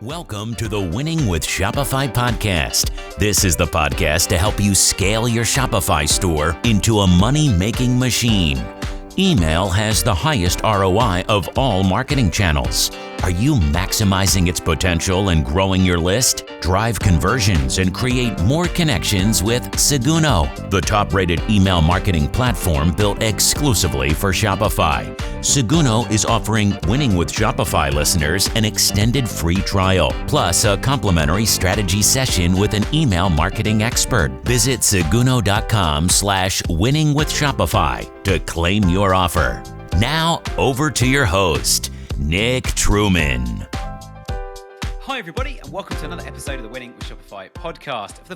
Welcome to the Winning with Shopify podcast. This is the podcast to help you scale your Shopify store into a money-making machine. Email has the highest ROI of all marketing channels. Are you maximizing its potential and growing your list? Drive conversions and create more connections with Seguno, the top-rated email marketing platform built exclusively for Shopify. Seguno is offering Winning with Shopify listeners an extended free trial, plus a complimentary strategy session with an email marketing expert. Visit seguno.com/winningwithshopify to claim your offer. Now, over to your host, Nick Truman. Hi everybody, and welcome to another episode of the Winning with Shopify podcast. If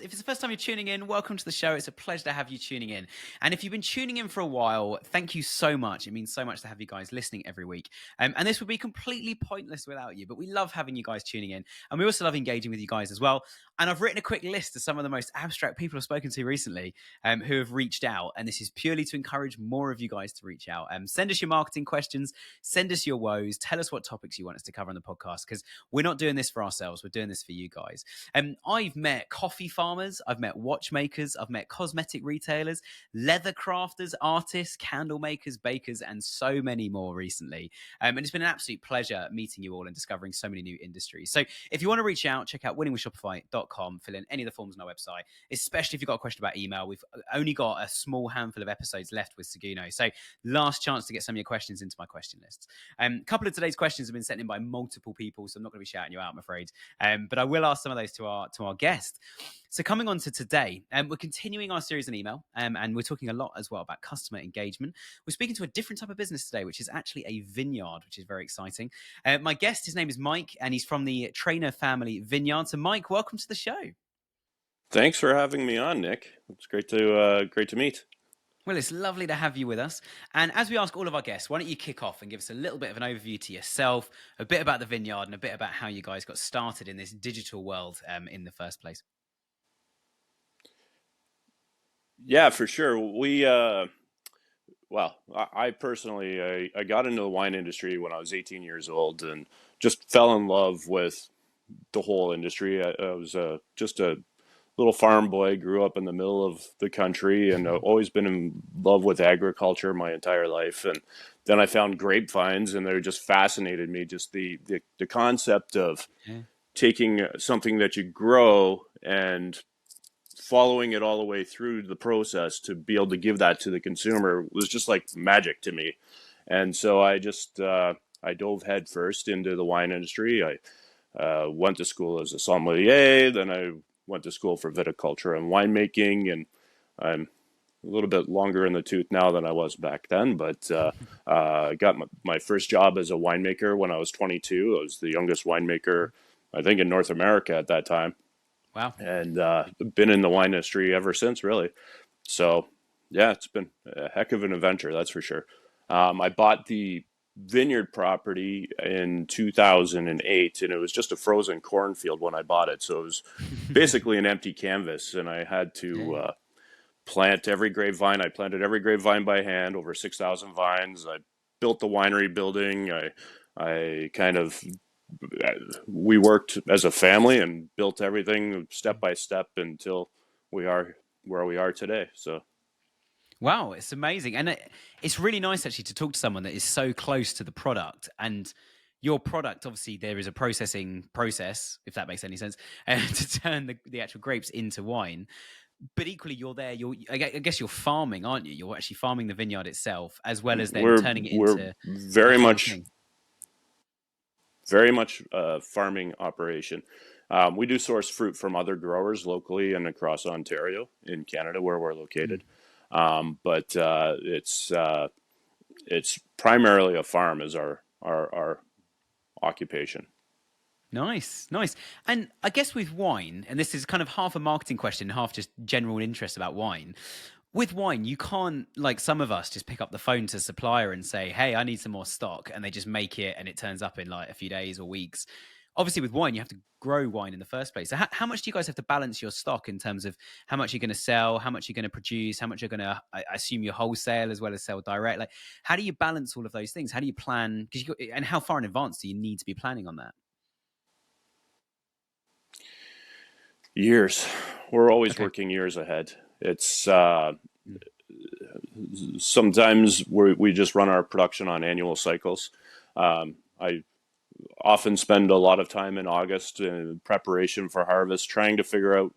it's the first time you're tuning in, welcome to the show. It's a pleasure to have you tuning in. And if you've been tuning in for a while, thank you so much. It means so much to have you guys listening every week. And this would be completely pointless without you, but we love having you guys tuning in. And we also love engaging with you guys as well. And I've written a quick list of some of the most abstract people I've spoken to recently who have reached out. And this is purely to encourage more of you guys to reach out. Send us your marketing questions, send us your woes, tell us what topics you want us to cover on the podcast, because we're not doing this for ourselves. We're doing this for you guys. I've met coffee farmers, I've met watchmakers, I've met cosmetic retailers, leather crafters, artists, candle makers, bakers, and so many more recently. And it's been an absolute pleasure meeting you all and discovering so many new industries. So if you want to reach out, check out winningwithshopify.com, fill in any of the forms on our website, especially if you've got a question about email. We've only got a small handful of episodes left with Seguno. So last chance to get some of your questions into my question lists. A couple of today's questions have been sent in by multiple people, so I'm not going to be shouting you out, I'm afraid. But I will ask some of those to our guest. So coming on to today, we're continuing our series on email, and we're talking a lot as well about customer engagement. We're speaking to a different type of business today, which is actually a vineyard, which is very exciting. My guest, his name is Mike, and he's from the Traynor family vineyard. So Mike, welcome to the show. Thanks for having me on, Nick. It's great to meet. Well, it's lovely to have you with us. And as we ask all of our guests, why don't you kick off and give us a little bit of an overview to yourself, a bit about the vineyard, and a bit about how you guys got started in this digital world in the first place. Yeah, for sure. I personally, I got into the wine industry when I was 18 years old and just fell in love with the whole industry. I was just a little farm boy, grew up in the middle of the country, and I've always been in love with agriculture my entire life. And then I found grapevines, and they just fascinated me. Just the concept of taking something that you grow and following it all the way through the process to be able to give that to the consumer was just like magic to me. And so I just I dove headfirst into the wine industry. I went to school as a sommelier, then I went to school for viticulture and winemaking, and I'm a little bit longer in the tooth now than I was back then. But I got my first job as a winemaker when I was 22. I was the youngest winemaker, I think, in North America at that time. Wow. And been in the wine industry ever since, really. So, yeah, it's been a heck of an adventure, that's for sure. I bought the vineyard property in 2008, and it was just a frozen cornfield when I bought it. So it was basically an empty canvas, and I had to plant every grapevine. I planted every grapevine by hand, over 6,000 vines. I built the winery building. We worked as a family and built everything step by step until we are where we are today. So. Wow, it's amazing. And it's really nice actually to talk to someone that is so close to the product. And your product, obviously, there is a processing process, if that makes any sense, to turn the actual grapes into wine. But equally, you're there. I guess you're farming, aren't you? You're actually farming the vineyard itself, as well as then turning it into very much a farming operation. We do source fruit from other growers locally and across Ontario in Canada, where we're located. But it's primarily a farm is our occupation. Nice. And I guess with wine, and this is kind of half a marketing question, half just general interest about wine. With wine, you can't, like some of us, just pick up the phone to a supplier and say, hey, I need some more stock. And they just make it and it turns up in like a few days or weeks. Obviously, with wine, you have to grow wine in the first place. So how much do you guys have to balance your stock in terms of how much you're going to sell, how much you're going to produce, how much you're going to, I assume, you wholesale as well as sell direct? Like, how do you balance all of those things? How do you plan? And how far in advance do you need to be planning on that? Years. We're always Okay. working years ahead. It's Mm. sometimes we just run our production on annual cycles. I often spend a lot of time in August in preparation for harvest, trying to figure out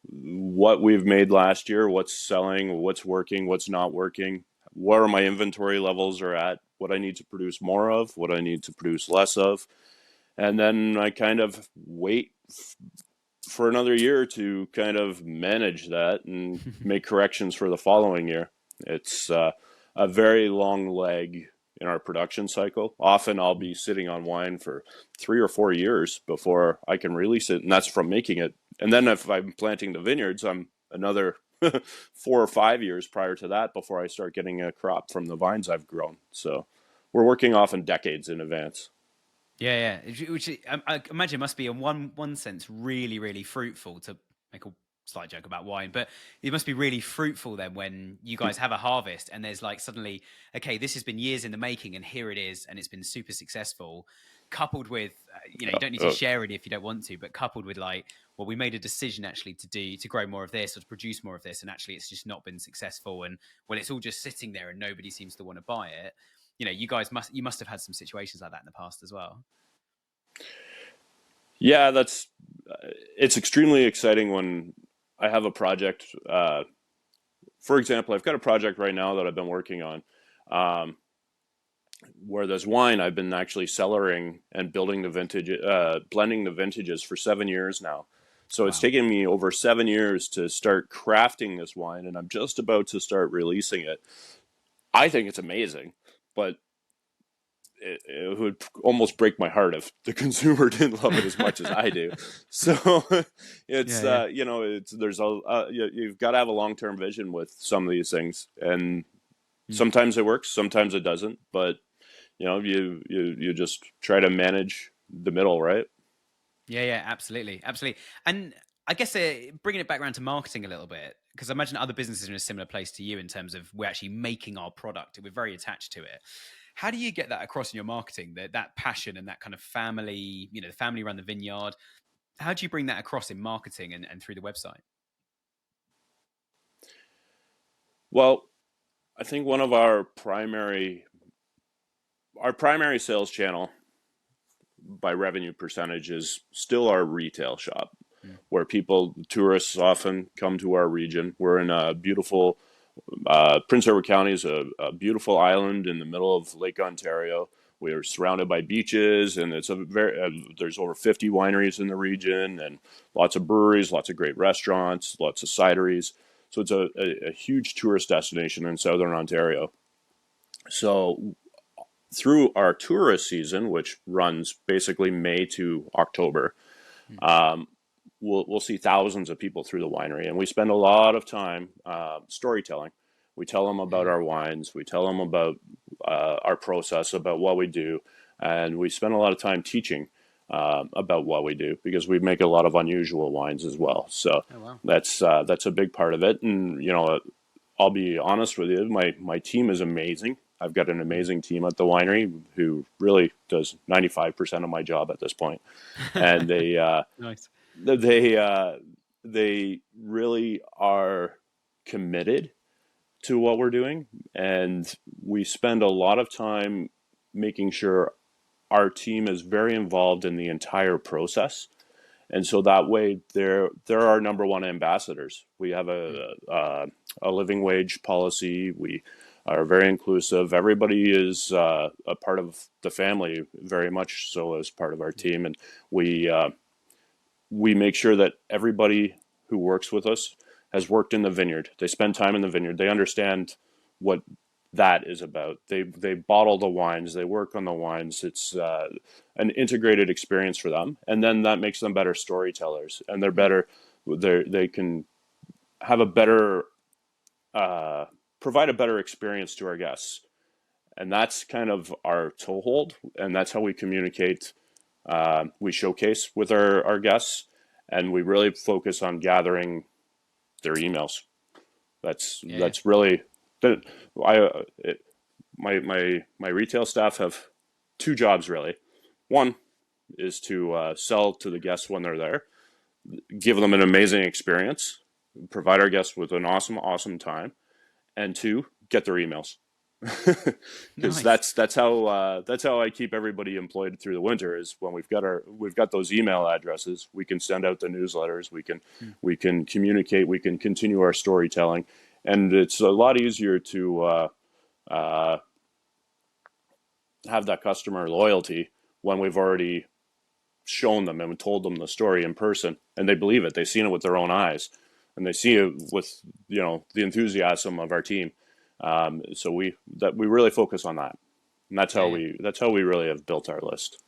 what we've made last year, what's selling, what's working, what's not working, where my inventory levels are at, what I need to produce more of, what I need to produce less of. And then I kind of wait for another year to kind of manage that and make corrections for the following year. It's a very long leg in our production cycle. Often I'll be sitting on wine for 3 or 4 years before I can release it, and that's from making it. And then if I'm planting the vineyards, I'm another 4 or 5 years prior to that before I start getting a crop from the vines I've grown. So we're working often decades in advance. Yeah, yeah. Which I imagine must be in one sense really, really fruitful, to make a slight joke about wine, but it must be really fruitful then when you guys have a harvest and there's like suddenly, okay, this has been years in the making and here it is, and it's been super successful. Coupled with, you don't need to Uh, share it if you don't want to, but coupled with like, well, we made a decision actually to grow more of this or to produce more of this, and actually it's just not been successful. And when it's all just sitting there and nobody seems to want to buy it, you must have had some situations like that in the past as well. Yeah, it's extremely exciting when I have a project. For example, I've got a project right now that I've been working on, um, where there's wine I've been actually cellaring and building the vintage, blending the vintages for 7 years now. So it's Wow. taken me over 7 years to start crafting this wine, and I'm just about to start releasing it. I think it's amazing, but it would almost break my heart if the consumer didn't love it as much as I do. So it's Yeah, yeah. it's there's a you've got to have a long-term vision with some of these things, and Mm. sometimes it works, sometimes it doesn't. But you just try to manage the middle, right? Yeah, yeah, absolutely, absolutely. And I guess bringing it back around to marketing a little bit, because I imagine other businesses are in a similar place to you in terms of we're actually making our product, we're very attached to it. How do you get that across in your marketing, that passion and that kind of family, the family run the vineyard? How do you bring that across in marketing and through the website? Well, I think one of our primary sales channel by revenue percentage is still our retail shop, Mm. where tourists often come to our region. We're in a beautiful, Prince Edward County is a beautiful island in the middle of Lake Ontario. We are surrounded by beaches, and there's over 50 wineries in the region, and lots of breweries, lots of great restaurants, lots of cideries. So it's a huge tourist destination in southern Ontario. So through our tourist season, which runs basically May to October, Mm. um, we'll see thousands of people through the winery, and we spend a lot of time storytelling. We tell them about Mm. our wines, we tell them about our process, about what we do, and we spend a lot of time teaching about what we do, because we make a lot of unusual wines as well. So Oh, wow. that's a big part of it. And I'll be honest with you, my team is amazing. I've got an Mm. amazing team at the winery who really does 95% of my job at this point, and Nice. they they really are committed to what we're doing, and we spend a lot of time making sure our team is very involved in the entire process, and so that way they're our number one ambassadors. We have Mm. a living wage policy. We are very inclusive. Everybody is a part of the family, very much so, as part of our Yeah. team, and we uh, we make sure that everybody who works with us has worked in the vineyard. They spend time in the vineyard. They understand what that is about. They bottle the wines. They work on the wines. It's an integrated experience for them, and then that makes them better storytellers, and they're Mm. better. They can have a better uh, provide a better experience to our guests, and that's kind of our toehold, and that's how we communicate. We showcase with our guests, and we really focus on gathering their emails. That's Yeah, yeah. that's really that. I it, my retail staff have two jobs really. One is to sell to the guests when they're there. give them an amazing experience, provide our guests with an awesome time, and 2, get their emails. Because Nice. that's how I keep everybody employed through the winter, is when we've got those email addresses, we can send out the newsletters, Mm. we can communicate, we can continue our storytelling, and it's a lot easier to uh, have that customer loyalty when we've already shown them and told them the story in person, and they believe it. They've seen it with their own eyes, and they see it with the enthusiasm of our team. So we really focus on that, and that's Yeah, how yeah. we really have built our list.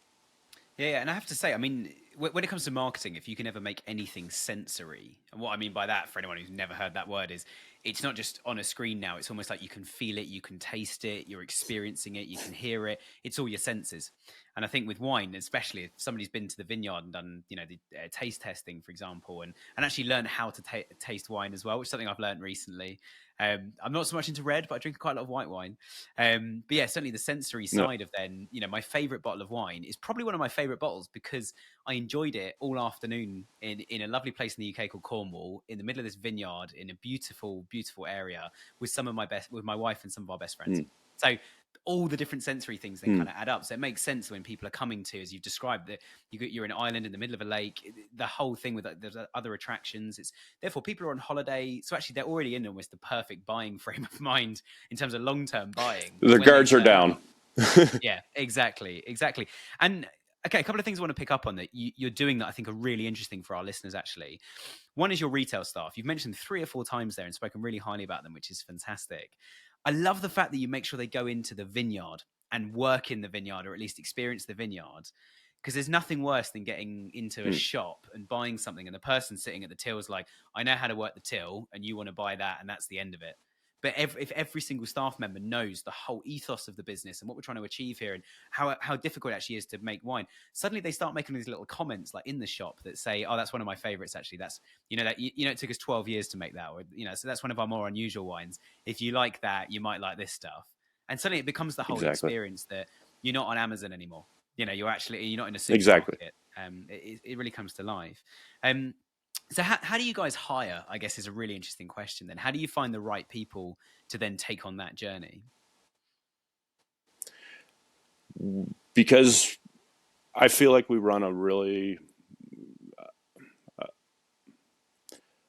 Yeah, and I have to say, I mean, when it comes to marketing, if you can ever make anything sensory, and what I mean by that, for anyone who's never heard that word, is it's not just on a screen now. It's almost like you can feel it, you can taste it, you're experiencing it, you can hear it. It's all your senses. And I think with wine, especially if somebody's been to the vineyard and done, the taste testing, for example, and actually learn how to taste wine as well, which is something I've learned recently. I'm not so much into red, but I drink quite a lot of white wine. But yeah, certainly the sensory No, side of then, my favorite bottle of wine is probably one of my favorite bottles because I enjoyed it all afternoon in a lovely place in the UK called Cornwall, in the middle of this vineyard in a beautiful, beautiful area with with my wife and some of our best friends. mm, So all the different sensory things then mm. kind of add up. So it makes sense when people are coming to, as you've described, that you're in an island in the middle of a lake, the whole thing with there's other attractions. It's therefore people are on holiday. So actually they're already in almost the perfect buying frame of mind in terms of long-term buying. The When they guards are turn down. up, yeah, exactly. And okay, a couple of things I want to pick up on that you're doing that I think are really interesting for our listeners, actually. One is your retail staff. You've mentioned 3 or 4 times there and spoken really highly about them, which is fantastic. I love the fact that you make sure they go into the vineyard and work in the vineyard, or at least experience the vineyard. Because there's nothing worse than getting into a Mm. shop and buying something and the person sitting at the till is like, I know how to work the till and you want to buy that and that's the end of it. But if every single staff member knows the whole ethos of the business and what we're trying to achieve here and how difficult it actually is to make wine, suddenly they start making these little comments like in the shop that say, oh, that's one of my favorites, actually. That's, it took us 12 years to make that. Or, so that's one of our more unusual wines. If you like that, you might like this stuff. And suddenly it becomes the whole Exactly. experience that you're not on Amazon anymore. You're not in a Exactly. supermarket. It really comes to life. So how do you guys hire, I guess, is a really interesting question then. How do you find the right people to then take on that journey? Because I feel like we run a really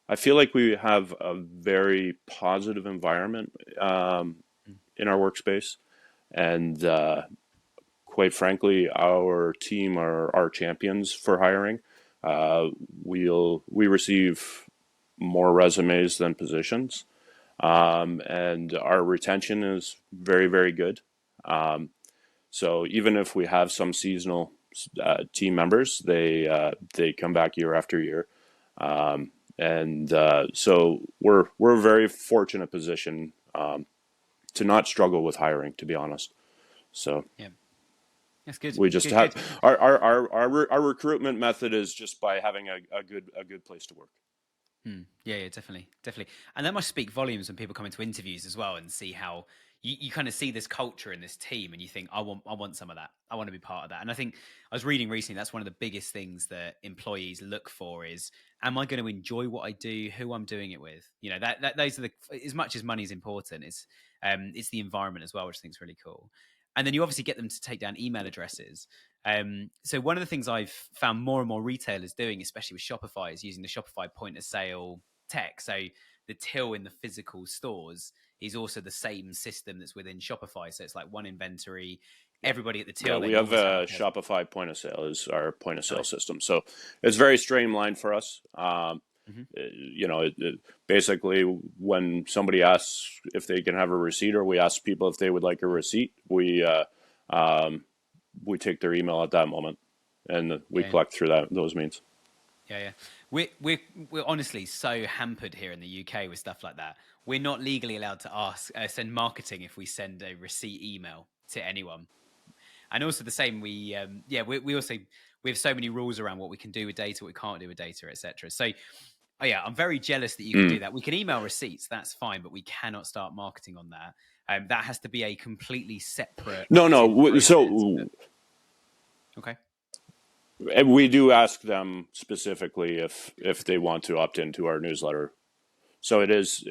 I feel like we have a very positive environment in our workspace, and quite frankly, our team are our champions for hiring. We receive more resumes than positions, and our retention is very, very good. So even if we have some seasonal team members, they come back year after year. And so we're a very fortunate position to not struggle with hiring, to be honest. So Yeah, that's good. we just Good, have good. our recruitment method is just by having a good place to work. Yeah, definitely, definitely. And that must speak volumes when people come into interviews as well and see how you kind of see this culture in this team and you think, I want some of that. I want to be part of that. And I think I was reading recently, that's one of the biggest things that employees look for is, am I going to enjoy what I do, who I'm doing it with? That those are as much as money is important, it's the environment as well, which I think is really cool. And then you obviously get them to take down email addresses. So one of the things I've found more and more retailers doing, especially with Shopify, is using the Shopify point of sale tech. So the till in the physical stores is also the same system that's within Shopify. So it's like one inventory, everybody at the Yeah, till. we They have always have a like a Shopify point of sale is our point of sale nice. system, so it's very streamlined for us. Mm-hmm. Basically, when somebody asks if they can have a receipt, or we ask people if they would like a receipt, we take their email at that moment, and we Yeah. collect through those means. Yeah. We're honestly so hampered here in the UK with stuff like that. We're not legally allowed to send marketing if we send a receipt email to anyone. And also the same, we also we have so many rules around what we can do with data, what we can't do with data, etc. So, I'm very jealous that you can do Mm. that. We can email receipts, that's fine, but we cannot start marketing on that. That has to be a completely separate No, opt-in no. process. So Okay. And we do ask them specifically if they want to opt into our newsletter. So it is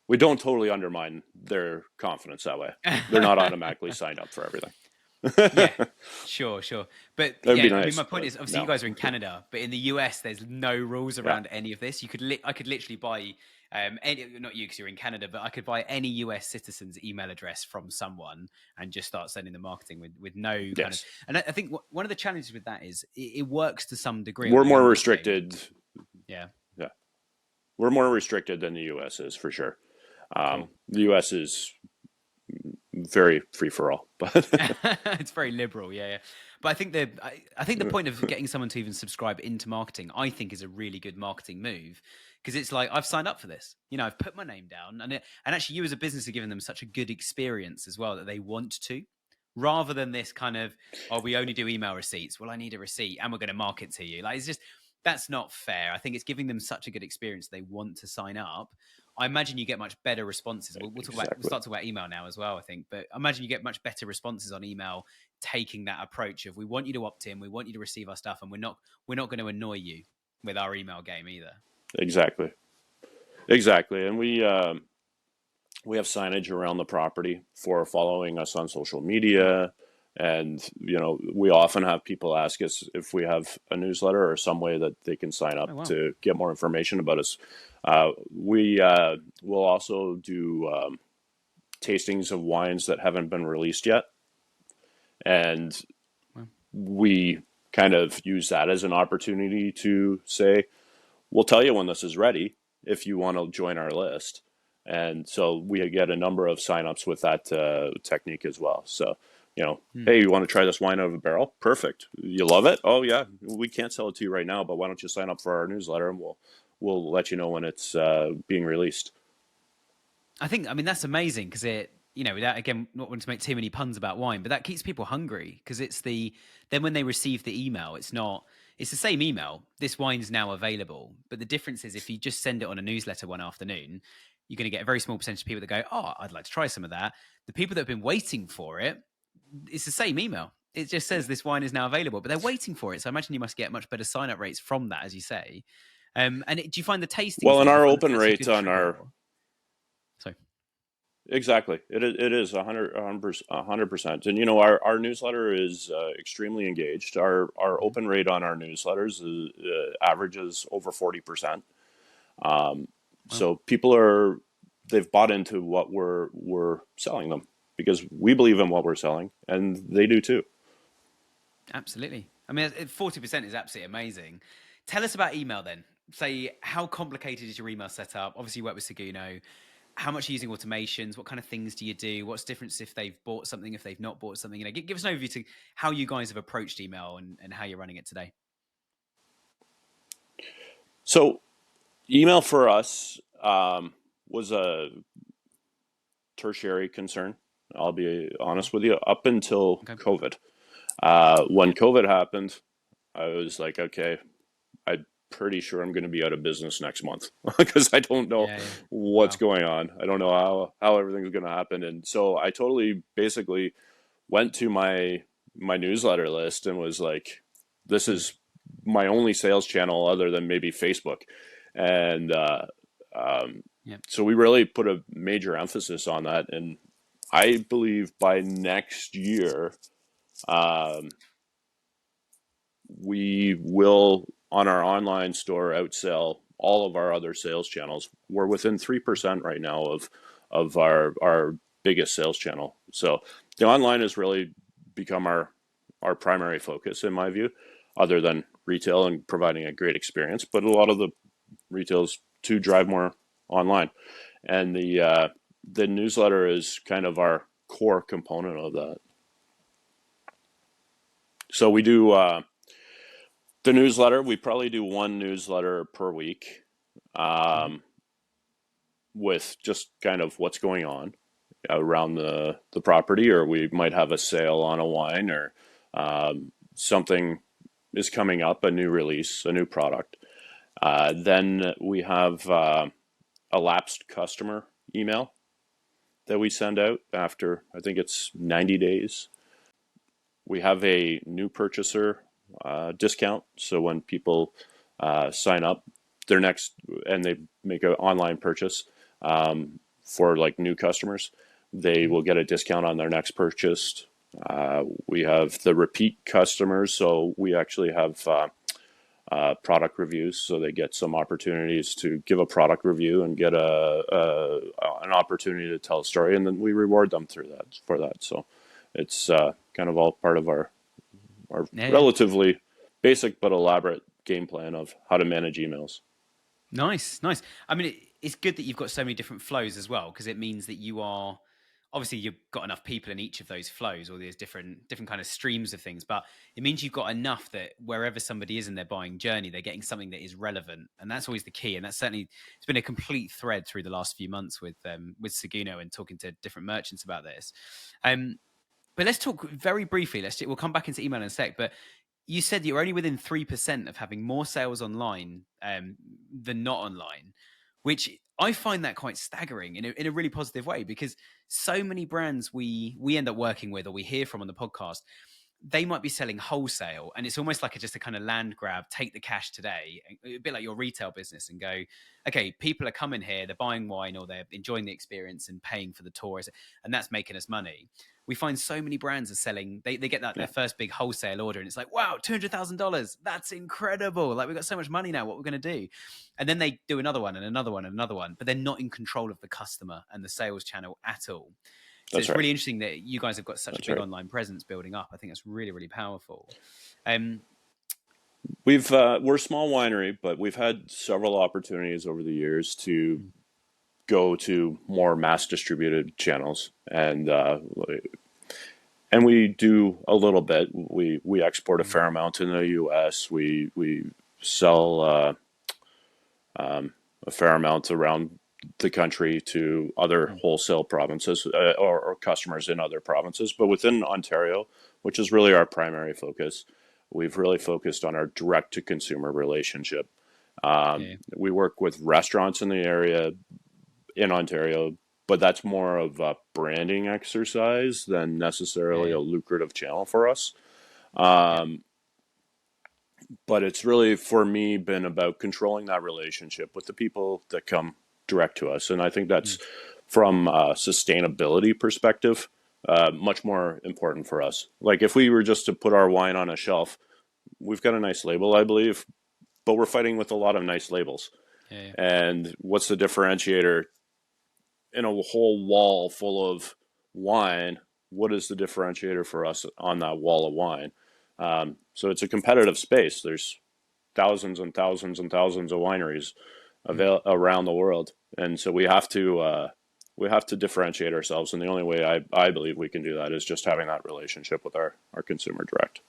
we don't totally undermine their confidence that way. They're not automatically signed up for everything. Yeah, sure. But That'd be yeah, I mean, nice, my point but is, obviously, you no. guys are in Canada, but in the US, there's no rules Yeah, around any of this. I could literally buy, not you because you're in Canada, but I could buy any US citizen's email address from someone and just start sending the marketing with no kind of. yes. And I think one of the challenges with that is it works to some degree on We're the more numbers game. restricted. Yeah, Yeah, we're more restricted than the U.S. is for sure. cool. The U.S. is very free for all, but It's very liberal, yeah. But I think the point of getting someone to even subscribe into marketing, I think, is a really good marketing move, because it's like, I've signed up for this. I've put my name down, and actually, you as a business are giving them such a good experience as well that they want to, rather than this kind of, oh, we only do email receipts. Well, I need a receipt, and we're going to market to you. Like, it's just, that's not fair. I think it's giving them such a good experience they want to sign up. I imagine you get much better responses. We'll talk about, we'll exactly. start talking about email now as well, I think. But I imagine you get much better responses on email, taking that approach of, we want you to opt in, we want you to receive our stuff, and we're not going to annoy you with our email game either. Exactly, and we have signage around the property for following us on social media. And, we often have people ask us if we have a newsletter or some way that they can sign up Oh, wow. to get more information about us. We will also do tastings of wines that haven't been released yet. And Wow. we kind of use that as an opportunity to say, we'll tell you when this is ready if you want to join our list. And so we get a number of signups with that technique as well. So, hey, you want to try this wine out of a barrel? Perfect. You love it? Oh yeah, we can't sell it to you right now, but why don't you sign up for our newsletter, and we'll let you know when it's being released. I mean, that's amazing, because without, again, not wanting to make too many puns about wine, but that keeps people hungry, because then when they receive the email, it's the same email. This wine is now available. But the difference is, if you just send it on a newsletter one afternoon, you're going to get a very small percentage of people that go, oh, I'd like to try some of that. The people that have been waiting for it, it's the same email. It just says this wine is now available, but they're waiting for it. So I imagine you must get much better sign-up rates from that, as you say. And do you find the tastings? Well, and do you our find open that's a rate good on trigger, our or? Sorry. exactly, it is 100%. And our newsletter is extremely engaged. Our open rate on our newsletters averages over 40%. Wow. So people they've bought into what we're selling them, because we believe in what we're selling, and they do too. Absolutely. I mean, 40% is absolutely amazing. Tell us about email then. Say, how complicated is your email setup? Obviously, you work with Seguno. How much are you using automations? What kind of things do you do? What's the difference if they've bought something, if they've not bought something? Give us an overview to how you guys have approached email and how you're running it today. So email for us was a tertiary concern. I'll be honest with you, up until COVID. When COVID happened, I was like, okay, I'm pretty sure I'm going to be out of business next month, because I don't know what's going on. I don't know how everything's going to happen. And so I totally basically went to my newsletter list and was like, this is my only sales channel other than maybe Facebook. And so we really put a major emphasis on that. And I believe by next year, we will, on our online store, outsell all of our other sales channels. We're within 3% right now of our biggest sales channel. So the online has really become our primary focus, in my view, other than retail and providing a great experience. But a lot of the retails to drive more online, and the newsletter is kind of our core component of that. So we do the newsletter. We probably do one newsletter per week, with just kind of what's going on around the property, or we might have a sale on a wine, or something is coming up, a new release, a new product. Then we have a lapsed customer email that we send out after, I think it's 90 days. We have a new purchaser discount. So when people sign up, their next and they make an online purchase for like new customers, they will get a discount on their next purchase. We have the repeat customers, so we actually have product reviews, so they get some opportunities to give a product review and get an opportunity to tell a story, and then we reward them for that. So it's kind of all part of our Yeah. relatively basic but elaborate game plan of how to manage emails. Nice, nice. I mean, it's good that you've got so many different flows as well, because it means that you are obviously you've got enough people in each of those flows, or there's different kind of streams of things. But it means you've got enough that wherever somebody is in their buying journey, they're getting something that is relevant, and that's always the key. And that's certainly it's been a complete thread through the last few months with Seguno and talking to different merchants about this. But let's talk very briefly. We'll come back into email in a sec, but you said you're only within 3% of having more sales online than not online, which I find that quite staggering in a really positive way, because so many brands we end up working with or we hear from on the podcast, they might be selling wholesale, and it's almost like just a kind of land grab, take the cash today, a bit like your retail business, and go, okay, people are coming here, they're buying wine or they're enjoying the experience and paying for the tour, and that's making us money. We find so many brands are selling, they get their first big wholesale order, and it's like, wow, $200,000. That's incredible. Like, we've got so much money now. What we're going to do? And then they do another one and another one and another one, but they're not in control of the customer and the sales channel at all. So it's really interesting that you guys have got such a big online presence building up. I think that's really, really powerful. We're a small winery, but we've had several opportunities over the years to go to more mass distributed channels, and we do a little bit. We export a fair amount in the U.S. We sell a fair amount around the country to other wholesale provinces or customers in other provinces. But within Ontario, which is really our primary focus, we've really focused on our direct to consumer relationship. We work with restaurants in the area in Ontario, but that's more of a branding exercise than necessarily a lucrative channel for us. But it's really, for me, been about controlling that relationship with the people that come direct to us. And I think that's, from a sustainability perspective, much more important for us. Like, if we were just to put our wine on a shelf, we've got a nice label, I believe, but we're fighting with a lot of nice labels. And what's the differentiator? In a whole wall full of wine, what is the differentiator for us on that wall of wine? So it's a competitive space. There's thousands and thousands and thousands of wineries around the world, and so we have to differentiate ourselves. And the only way I believe we can do that is just having that relationship with our consumer direct.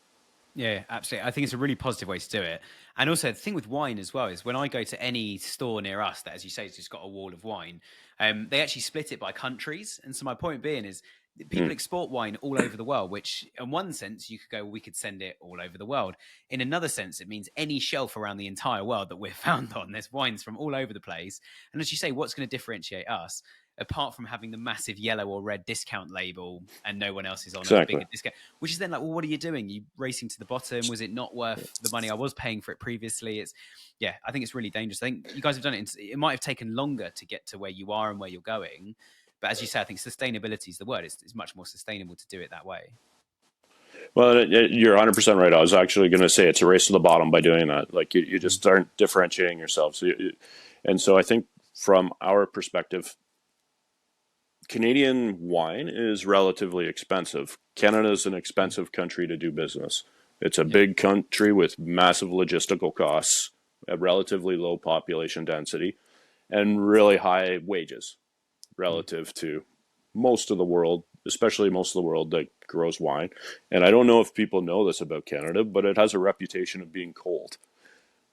Yeah, absolutely. I think it's a really positive way to do it. And also, the thing with wine as well is when I go to any store near us that, as you say, has just got a wall of wine, they actually split it by countries. And so my point being is people export wine all over the world, which in one sense you could go, we could send it all over the world. In another sense, it means any shelf around the entire world that we're found on, there's wines from all over the place. And as you say, what's going to differentiate us? Apart from having the massive yellow or red discount label and no one else is on a bigger discount, which is then like, well, what are you doing? You racing to the bottom? Was it not worth the money I was paying for it previously? I think it's really dangerous. I think you guys have done it. It might have taken longer to get to where you are and where you're going. But as you say, I think sustainability is the word. It's much more sustainable to do it that way. Well, you're 100% right. I was actually going to say it's a race to the bottom by doing that. Like, you just aren't differentiating yourself. And so I think from our perspective, Canadian wine is relatively expensive. Canada is an expensive country to do business. It's a big country with massive logistical costs, a relatively low population density, and really high wages relative to most of the world, especially most of the world that grows wine. And I don't know if people know this about Canada, but it has a reputation of being cold,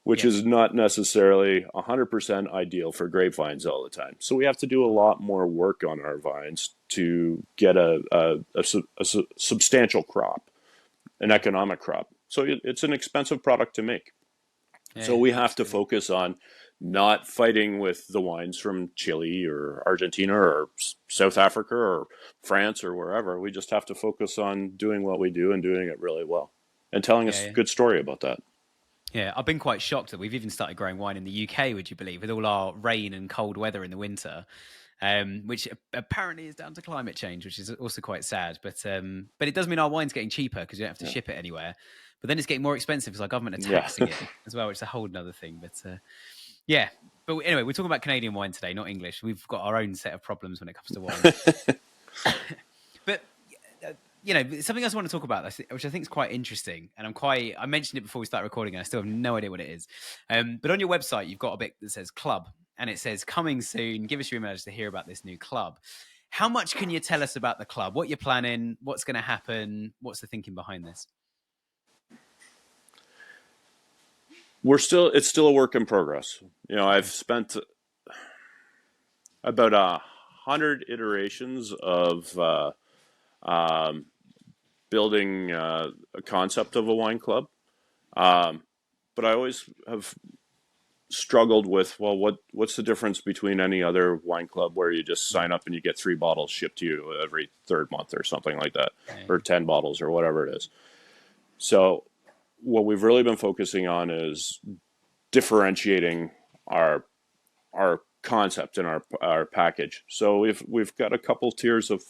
which is not necessarily 100% ideal for grapevines all the time. So we have to do a lot more work on our vines to get a substantial crop, an economic crop. So it's an expensive product to make. So we have to focus on not fighting with the wines from Chile or Argentina or South Africa or France or wherever. We just have to focus on doing what we do and doing it really well and telling a good story about that. Yeah, I've been quite shocked that we've even started growing wine in the UK, would you believe, with all our rain and cold weather in the winter, which apparently is down to climate change, which is also quite sad. But it does mean our wine's getting cheaper because you don't have to ship it anywhere. But then it's getting more expensive because our government are taxing it as well, which is a whole other thing. But yeah, but anyway, we're talking about Canadian wine today, not English. We've got our own set of problems when it comes to wine. But something else I want to talk about, which I think is quite interesting, and I mentioned it before we start recording, and I still have no idea what it is. But on your website, you've got a bit that says club, and it says coming soon. Give us your email to hear about this new club. How much can you tell us about the club? What you're planning? What's going to happen? What's the thinking behind this? It's still a work in progress. I've spent about 100 iterations of building a concept of a wine club. But I always have struggled with, what's the difference between any other wine club where you just sign up and you get 3 bottles shipped to you every third month or something like that, or 10 bottles or whatever it is. So what we've really been focusing on is differentiating our concept and our package. So we've got a couple tiers of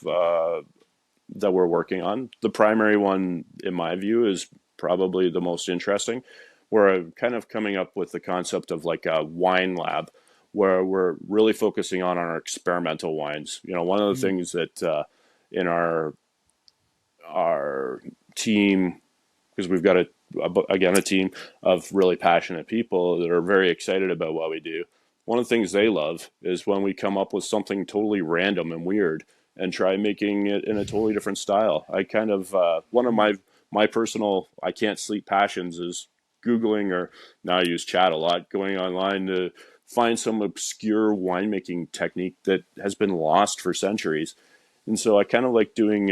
that we're working on. The primary one, in my view, is probably the most interesting. We're kind of coming up with the concept of like a wine lab, where we're really focusing on our experimental wines. One of the things that in our team, because we've got a team of really passionate people that are very excited about what we do. One of the things they love is when we come up with something totally random and weird and try making it in a totally different style. I kind of, one of my personal, I can't sleep passions is Googling, or now I use chat a lot, going online to find some obscure winemaking technique that has been lost for centuries. And so I kind of like doing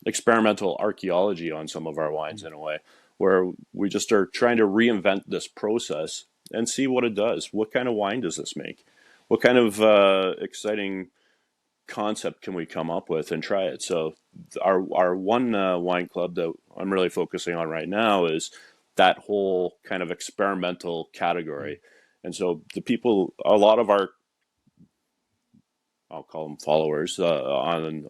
experimental archaeology on some of our wines in a way, where we just are trying to reinvent this process and see what it does. What kind of wine does this make? What kind of exciting concept can we come up with and try it? So our one wine club that I'm really focusing on right now is that whole kind of experimental category. And so a lot of our, I'll call them followers online,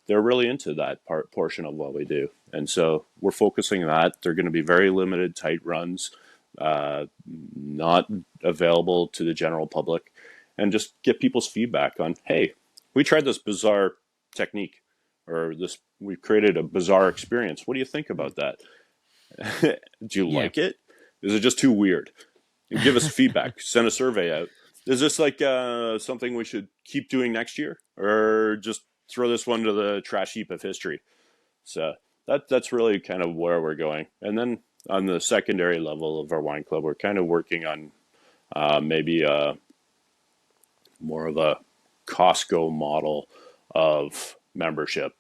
they're really into that portion of what we do. And so we're focusing on that. They're going to be very limited, tight runs, not available to the general public, and just get people's feedback on, hey, we tried this bizarre technique, or we created a bizarre experience. What do you think about that? Do you like it? Is it just too weird? And give us feedback. Send a survey out. Is this like something we should keep doing next year, or just throw this one to the trash heap of history? So that's really kind of where we're going. And then on the secondary level of our wine club, we're kind of working on maybe more of a Costco model of membership,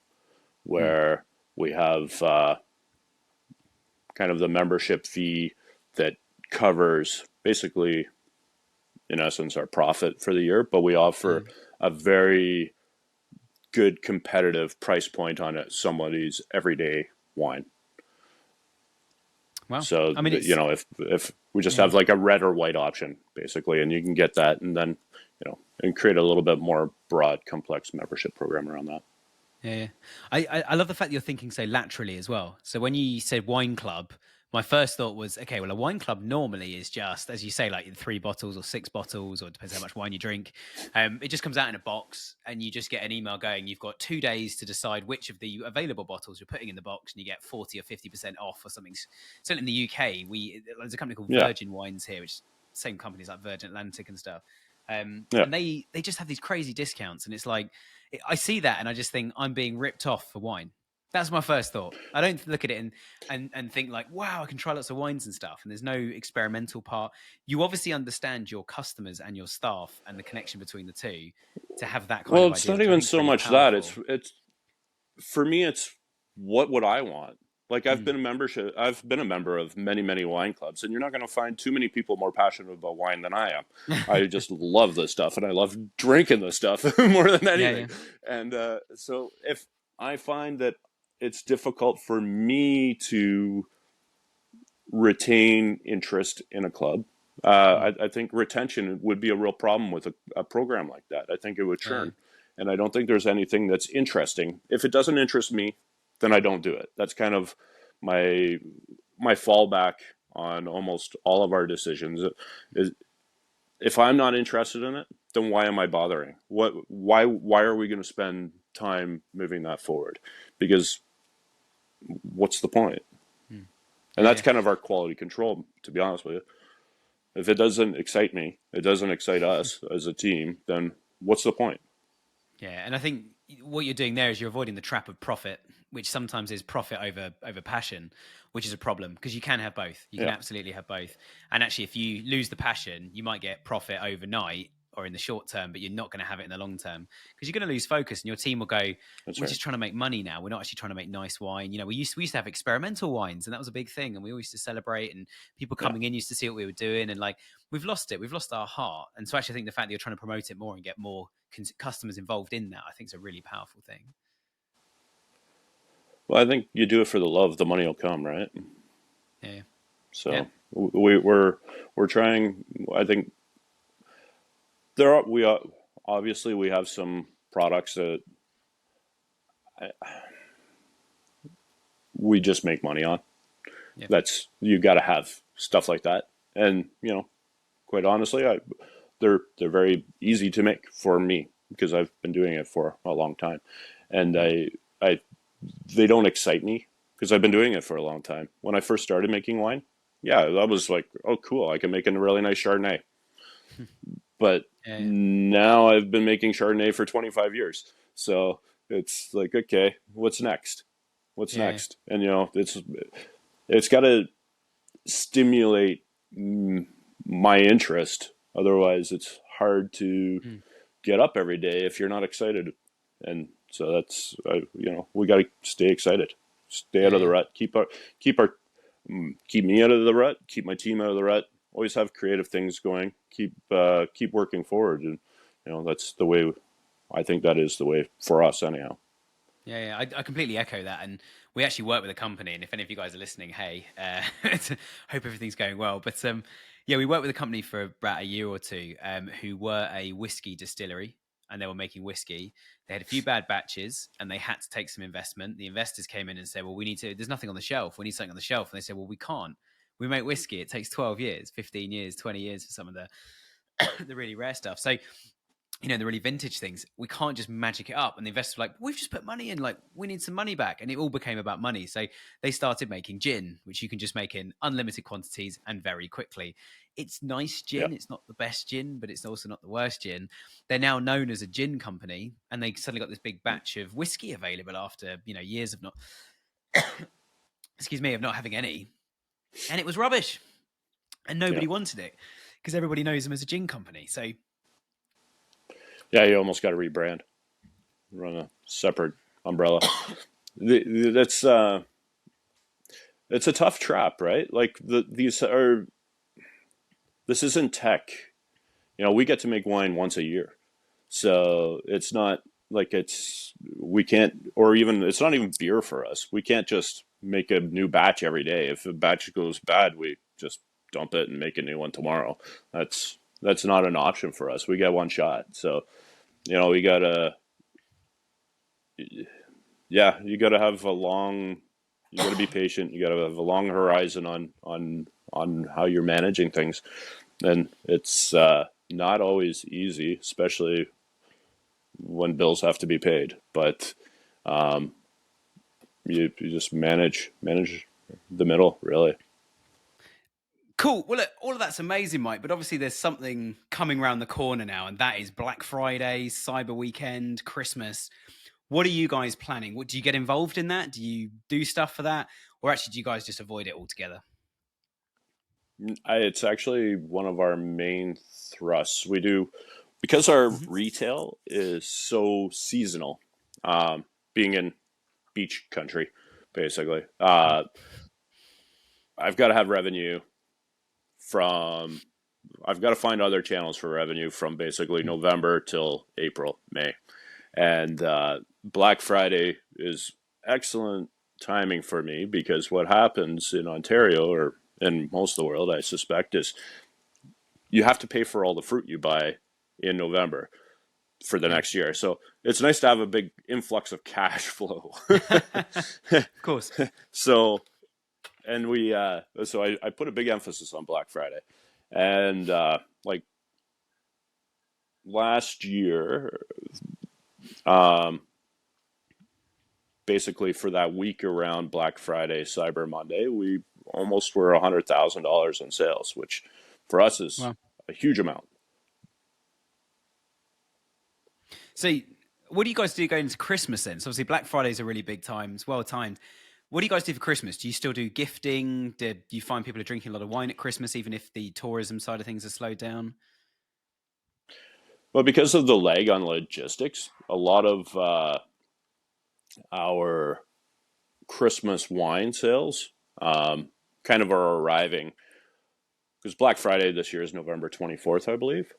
where we have kind of the membership fee that covers basically, in essence, our profit for the year, but we offer a very good competitive price point on it, somebody's everyday wine. Wow. So, I mean, if we just have like a red or white option, basically, and you can get that, and then, and create a little bit more broad, complex membership program around that. Yeah. I love the fact that you're thinking so laterally as well. So when you said wine club, my first thought was, okay, well, a wine club normally is just, as you say, like 3 bottles or 6 bottles, or it depends how much wine you drink. It just comes out in a box, and you just get an email going, you've got 2 days to decide which of the available bottles you're putting in the box, and you get 40 or 50% off or something. So in the UK, there's a company called Virgin Wines here, which same companies like Virgin Atlantic and stuff. And they just have these crazy discounts, and it's like, I see that and I just think I'm being ripped off for wine. That's my first thought. I don't look at it and think like, wow, I can try lots of wines and stuff, and there's no experimental part. You obviously understand your customers and your staff and the connection between the two to have that kind of idea. Well, it's not even so much that. It's for me, it's what would I want? Like Mm. I've been a member of many, many wine clubs, and you're not going to find too many people more passionate about wine than I am. I just love this stuff, and I love drinking this stuff more than Yeah, anything. yeah. And so if I find that it's difficult for me to retain interest in a club, Mm. I think retention would be a real problem with a program like that. I think it would Yeah. churn. And I don't think there's anything that's interesting. If it doesn't interest me, then I don't do it. That's kind of my my fallback on almost all of our decisions. Is if I'm not interested in it, then why am I bothering? Why are we going to spend time moving that forward? Because what's the point? Mm. And Yeah, that's yeah. kind of our quality control, to be honest with you. If it doesn't excite me, it doesn't excite us as a team, then what's the point? Yeah, and I think what you're doing there is you're avoiding the trap of profit, which sometimes is profit over passion, which is a problem because you can have both. You can Yeah, absolutely have both. And actually, if you lose the passion, you might get profit overnight or in the short term, but you're not going to have it in the long term because you're going to lose focus, and your team will go, that's "We're right. just trying to make money now. We're not actually trying to make nice wine." You know, we used to have experimental wines, and that was a big thing, and we always used to celebrate, and people Yeah. coming in used to see what we were doing, and like we've lost it. We've lost our heart. And so actually, I think the fact that you're trying to promote it more and get more customers involved in that, I think is a really powerful thing. Well, I think you do it for the love, the money will come, right? Yeah, yeah, So we're trying. I think we are obviously we have some products that we just make money on. yeah, That's you got to have stuff like that, and quite honestly, they're very easy to make for me because I've been doing it for a long time, and mm, I they don't excite me because I've been doing it for a long time. When I first started making wine, yeah, that was like, oh, cool, I can make a really nice Chardonnay. But yeah, now I've been making Chardonnay for 25 years, so it's like, okay, what's next? What's yeah, next? And it's got to stimulate my interest. Otherwise, it's hard to mm, get up every day if you're not excited. And so that's we got to stay excited, stay out yeah, of the yeah. rut, keep me out of the rut, keep my team out of the rut. Always have creative things going. Keep working forward, and that's the way. I think that is the way for us, anyhow. Yeah, yeah, I completely echo that. And we actually work with a company, and if any of you guys are listening, hey, hope everything's going well. But yeah, we worked with a company for about a year or two who were a whiskey distillery, and they were making whiskey. They had a few bad batches, and they had to take some investment. The investors came in and said, "Well, we need to. There's nothing on the shelf. We need something on the shelf." And they said, "Well, we can't. We make whiskey. It takes 12 years, 15 years, 20 years for some of the the really rare stuff." So the really vintage things, we can't just magic it up. And the investors were like, we've just put money in, like, we need some money back. And it all became about money. So they started making gin, which you can just make in unlimited quantities and very quickly. It's nice Yeah, gin. It's not the best gin, but it's also not the worst gin. They're now known as a gin company, and they suddenly got this big batch of whiskey available after, years of not, excuse me, of not having any. And it was rubbish. And yeah, nobody wanted it because everybody knows them as a gin company. So yeah. You almost got to rebrand, run a separate umbrella. That's it's a tough trap, right? Like this isn't tech. We get to make wine once a year. So it's not like we can't, or even, it's not even beer for us. We can't just make a new batch every day. If a batch goes bad, we just dump it and make a new one tomorrow. That's not an option for us. We get one shot. So, we gotta, yeah, you gotta be patient. You gotta have a long horizon on how you're managing things. And it's not always easy, especially when bills have to be paid. But you just manage the middle, really. cool. Well, look, all of that's amazing, Mike. But obviously, there's something coming around the corner now, and that is Black Friday, Cyber Weekend, Christmas. What are you guys planning? What do you get involved in that? Do you do stuff for that, or actually, do you guys just avoid it altogether? It's actually one of our main thrusts. We do because our Mhm. retail is so seasonal. Being in beach country, basically. I've got to have revenue from, I've got to find other channels for revenue from basically November till April, May. And Black Friday is excellent timing for me, because what happens in Ontario, or in most of the world, I suspect, is you have to pay for all the fruit you buy in November for the next year. So it's nice to have a big influx of cash flow. Of course. So, and I put a big emphasis on Black Friday. And like last year, basically for that week around Black Friday, Cyber Monday, we almost were $100,000 in sales, which for us is a huge amount. So what do you guys do going into Christmas then? So obviously Black Friday is a really big time. It's well timed. What do you guys do for Christmas? Do you still do gifting? Do you find people are drinking a lot of wine at Christmas, even if the tourism side of things are slowed down? Well, because of the lag on logistics, a lot of our Christmas wine sales kind of are arriving, because Black Friday this year is November 24th, I believe.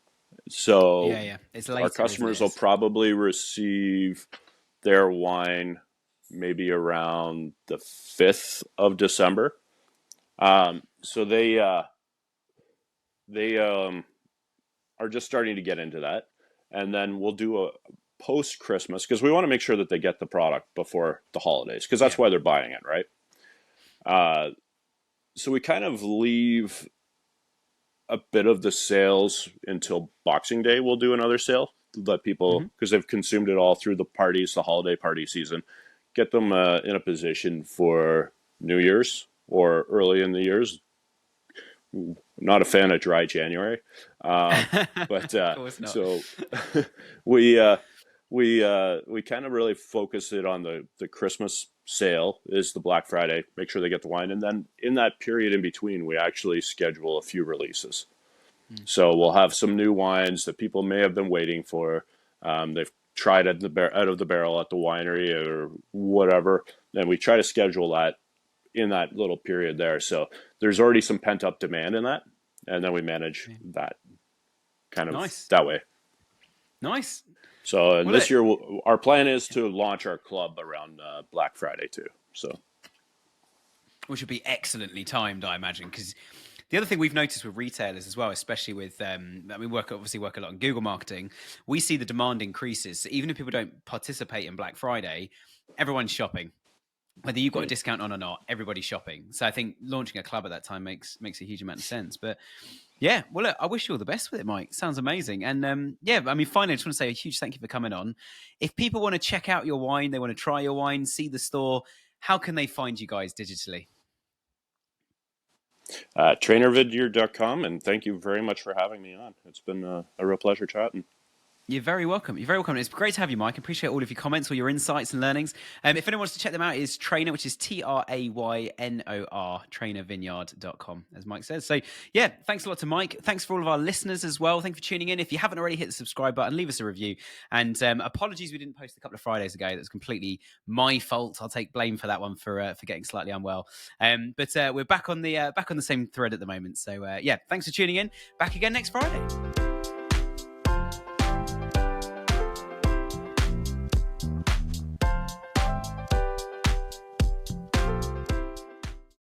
So it's later, our customers will probably receive their wine maybe around the 5th of December. So they are just starting to get into that. And then we'll do a post-Christmas, because we want to make sure that they get the product before the holidays, because that's why they're buying it, right? So we kind of leave a bit of the sales until Boxing Day. We'll do another sale to let people, because they've consumed it all through the parties, the holiday party season, get them in a position for New Year's or early in the years. Not a fan of dry January, but so we kind of really focus it on the Christmas sale is the Black Friday. Make sure they get the wine, and then in that period in between, we actually schedule a few releases. So we'll have some new wines that people may have been waiting for. They've tried out of the barrel at the winery or whatever, and we try to schedule that in that little period there. So there's already some pent up demand in that, and then we manage that kind of that way. Nice. So this year, our plan is to launch our club around Black Friday too. So, which would be excellently timed, I imagine, because the other thing we've noticed with retailers as well, especially with, we work a lot on Google marketing, we see the demand increases. So even if people don't participate in Black Friday, everyone's shopping. Whether you've got a discount on or not, everybody's shopping. So I think launching a club at that time makes a huge amount of sense. But yeah, well, look, I wish you all the best with it, Mike. Sounds amazing. And finally, I just want to say a huge thank you for coming on. If people want to check out your wine, they want to try your wine, see the store, how can they find you guys digitally? TraynorVineyard.com, and thank you very much for having me on. It's been a real pleasure chatting. You're very welcome. You're very welcome. It's great to have you, Mike. I appreciate all of your comments, all your insights and learnings. If anyone wants to check them out, it's Traynor, which is Traynor, TraynorVineyard.com, as Mike says. So, yeah, thanks a lot to Mike. Thanks for all of our listeners as well. Thank you for tuning in. If you haven't already, hit the subscribe button, leave us a review. And apologies we didn't post a couple of Fridays ago. That was completely my fault. I'll take blame for that one for getting slightly unwell. But we're back on the same thread at the moment. So, thanks for tuning in. Back again next Friday.